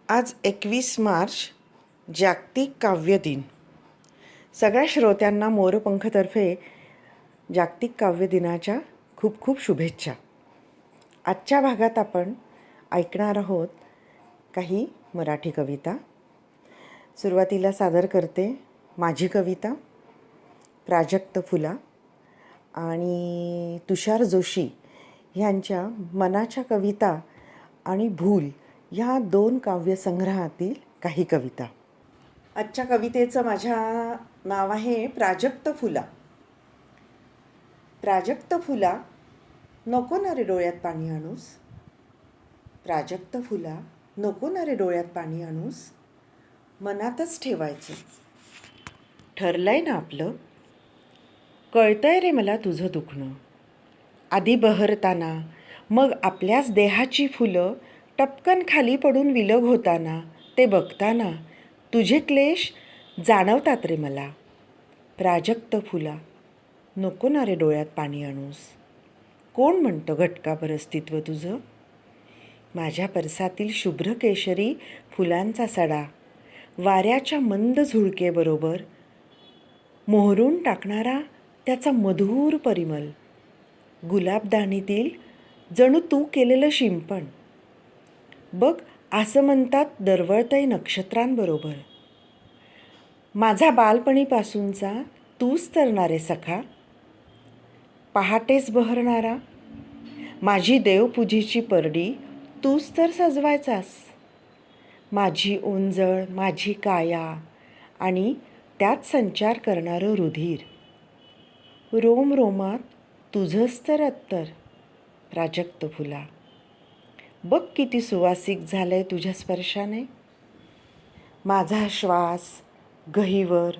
आज 21 मार्च जागतिक काव्य दिन. सगळ्या श्रोत्यांना मोरपंखतर्फे जागतिक काव्य दिनाच्या खूप खूप शुभेच्छा. आजच्या भागात आपण ऐकणार आहोत काही मराठी कविता. सुरुवातीला सादर करते माझी कविता प्राजक्त फुला आणि तुषार जोशी ह्यांच्या मनाच्या कविता आणि भूल ह्या 2 काव्यसंग्रहातील काही कविता. आजच्या कवितेचं माझ्या नाव आहे प्राजक्त फुला. प्राजक्त फुला नको ना रे डोळ्यात पाणी आणूस. प्राजक्त फुला नको ना रे डोळ्यात पाणी आणूस. मनातच ठेवायचं ठरलंय ना आपलं. कळतंय रे मला तुझं दुखणं. आधी बहरताना मग आपल्याच देहाची फुलं टपकन खाली पडून विलग होताना ते बघताना तुझे क्लेश जाणवतात रे मला. प्राजक्त फुला नको ना रे डोळ्यात पाणी आणूस. कोण म्हणतं घटकाभर अस्तित्व तुझं. माझ्या परसातील शुभ्र केशरी फुलांचा सडा वाऱ्याच्या मंद झुळकेबरोबर मोहरून टाकणारा त्याचा मधुर परिमल. गुलाबदानीतील जणू तू केलेलं शिंपण. बघ असं म्हणतात दरवळतंय नक्षत्रांबरोबर. माझा बालपणीपासूनचा तूच तरणारे सखा. पहाटेच बहरणारा माझी देवपूजेची परडी तूच तर सजवायचास. माझी ओंजळ माझी काया आणि त्यात संचार करणारं रुधिर. रोम रोमात तुझंच तर अत्तर. प्राजक्त फुला बघ किती सुवासिक झालंय तुझ्या स्पर्शाने. माझा श्वास गहिवर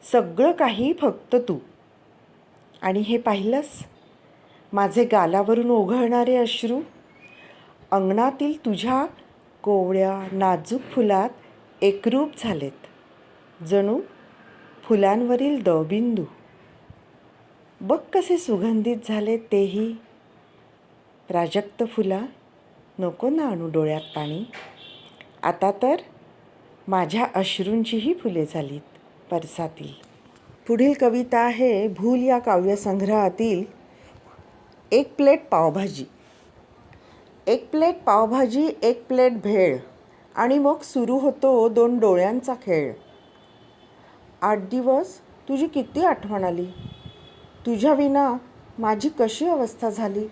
सगळं काही फक्त तू. आणि हे पाहिलंस माझे गालावरून ओघळणारे अश्रू अंगणातील तुझ्या कोवळ्या नाजूक फुलात एकरूप झालेत जणू फुलांवरील दवबिंदू. बघ कसे सुगंधित झाले तेही. प्राजक्त फुला नको ना आणू डोळ्यात पाणी. आता तर माझ्या अश्रूंचीही फुले झालीत परसातील. पुढील कविता आहे भूल या काव्यसंग्रहातील एक प्लेट पावभाजी. एक प्लेट पावभाजी एक प्लेट भेळ आणि मग सुरू होतो 2 डोळ्यांचा खेळ. 8 दिवस तुझी किती आठवण आली. तुझ्या विना माझी कशी अवस्था झाली.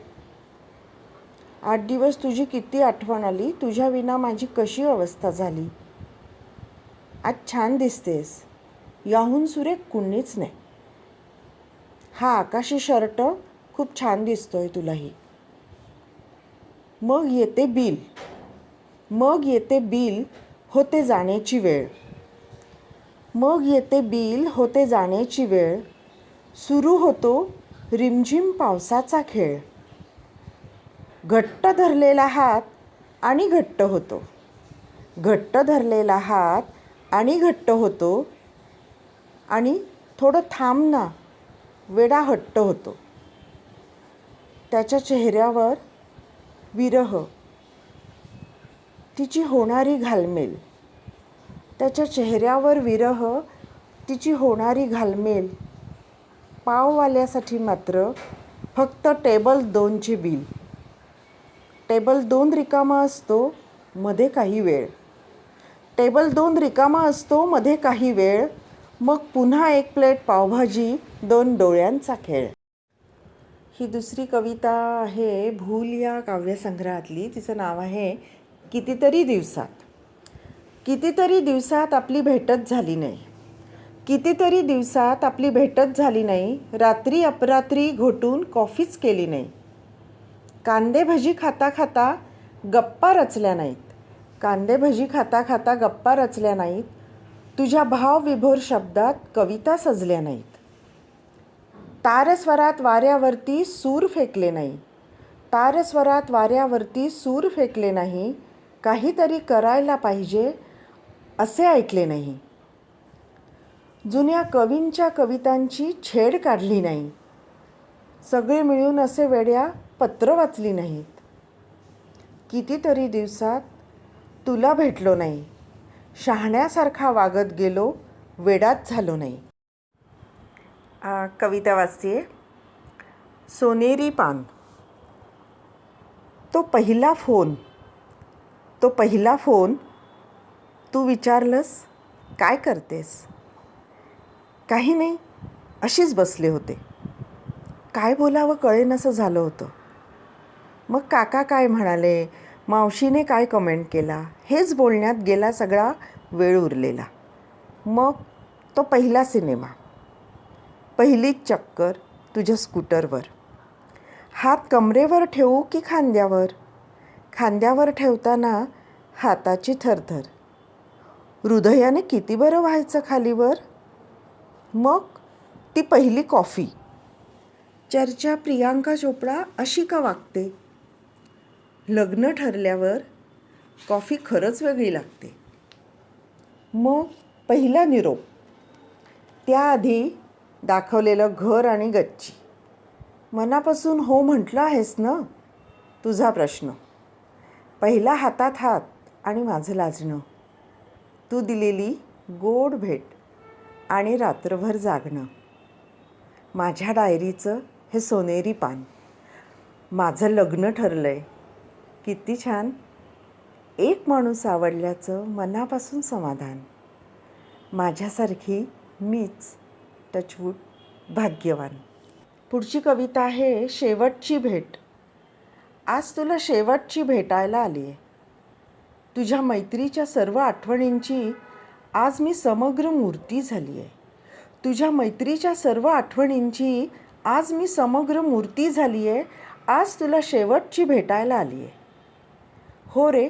8 दिवस तुझी किती आठवण आली. तुझ्या विना माझी कशी अवस्था झाली. आज छान दिसतेस याहून सुरेख कुणीच नाही. हा आकाशी शर्ट खूप छान दिसतोय तुलाही. मग येते बिल. मग येते बिल होते जाण्याची वेळ. मग येते बिल होते जाण्याची वेळ. सुरू होतो रिमझिम पावसाचा खेळ. घट्ट धरलेला हात आणि घट्ट होतो. घट्ट धरलेला हात आणि घट्ट होतो आणि थोडं थांब ना वेडा हट्ट होतो. त्याच्या चेहऱ्यावर विरह तिची होणारी घालमेल. त्याच्या चेहऱ्यावर विरह तिची होणारी घालमेल. पाववाल्यासाठी मात्र फक्त टेबल 2चे बिल. टेबल 2 रिकामा असतो मध्ये काही वेळ. टेबल 2 रिकामा असतो मध्ये काही वेळ. मग पुन्हा एक प्लेट पावभाजी 2 डोळ्यांचा खेळ. ही दुसरी कविता आहे भूल या काव्यसंग्रहातली. तिचं नाव आहे कितीतरी दिवसात. कितीतरी दिवसात आपली भेटच झाली नाही. कितीतरी दिवसात आपली भेटच झाली नाही. रात्री अपरात्री घोटून कॉफीच केली नाही. कांदे भजी खाता खाता गप्पा रचल्या नाहीत. कांदे भजी खाता खाता गप्पा रचल्या नाहीत. तुझ्या भावविभोर शब्दात कविता सजल्या नाहीत. तारस्वरात वाऱ्यावरती सूर फेकले नाही. तारस्वरात वाऱ्यावरती सूर फेकले नाही. काहीतरी करायला पाहिजे असे ऐकले नाही. जुन्या कवींच्या कवितांची छेड काढली नाही. सगळे मिळून असे वेड्या पत्र वाचली नाहीत. कितीतरी दिवसात तुला भेटलो नाही, शहाण्यासारखा वागत गेलो, वेडात झालो नाही. कविता वाचते. सोनेरी पान. तो पहिला फोन तू विचारलंस काय करतेस? काही नाही, अशीच बसले होते. काय बोलावं कळेनासं झालं होतं. मग काका काय म्हणाले, मावशीने काय कमेंट केला, हेच बोलण्यात गेला सगळा वेळ उरलेला. मग तो पहिला सिनेमा, पहिलीच चक्कर तुझ्या स्कूटरवर. हात कमरेवर ठेवू की खांद्यावर? खांद्यावर ठेवताना हाताची थरथर. हृदयाने किती बरं व्हायचं खालीवर. मग ती पहिली कॉफी. चर्चा प्रियांका चोपडा अशी का वागते? लग्न ठरल्यावर कॉफी खरंच वेगळी लागते. मग पहिला निरोप. त्याआधी दाखवलेलं घर आणि गच्ची. मनापासून हो म्हटलं आहेस ना? तुझा प्रश्न. पहिला हातात हात आणि माझं लाजणं. तू दिलेली गोड भेट आणि रात्रभर जागणं. माझ्या डायरीचं हे सोनेरी पान. माझं लग्न ठरलंय. किती छान. एक माणूस आवडल्याचं मनापासून समाधान. माझ्यासारखी मीच टचवूड भाग्यवान. पुढची कविता आहे शेवटची भेट. आज तुला शेवटची भेटायला आली आहे. तुझ्या मैत्रीच्या सर्व आठवणींची आज मी समग्र मूर्ती झाली आहे. तुझ्या मैत्रीच्या सर्व आठवणींची आज मी समग्र मूर्ती झाली आहे. आज तुला शेवटची भेटायला आली आहे. हो रे,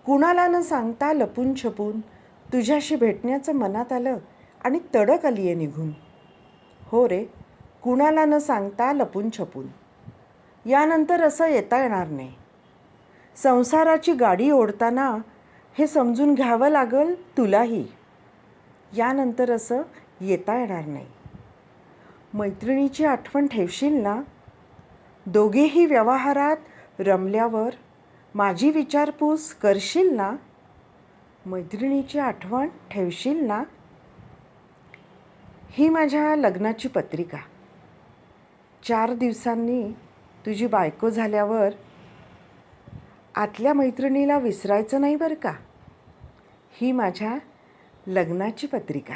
कुणाला न सांगता लपून छपून तुझ्याशी भेटण्याचं मनात आलं आणि तडक आली आहे निघून. हो रे, कुणाला न सांगता लपून छपून. यानंतर असं येता येणार नाही. संसाराची गाडी ओढताना हे समजून घ्यावं लागेल तुलाही. यानंतर असं येता येणार नाही. मैत्रिणीची आठवण ठेवशील ना? दोघेही व्यवहारात रमल्यावर माझी विचारपूस करशील ना? मैत्रिणीची आठवण ठेवशील ना? ही माझ्या लग्नाची पत्रिका. 4 दिवसांनी तुझी बायको झाल्यावर आतल्या मैत्रिणीला विसरायचं नाही बरं का. ही माझ्या लग्नाची पत्रिका.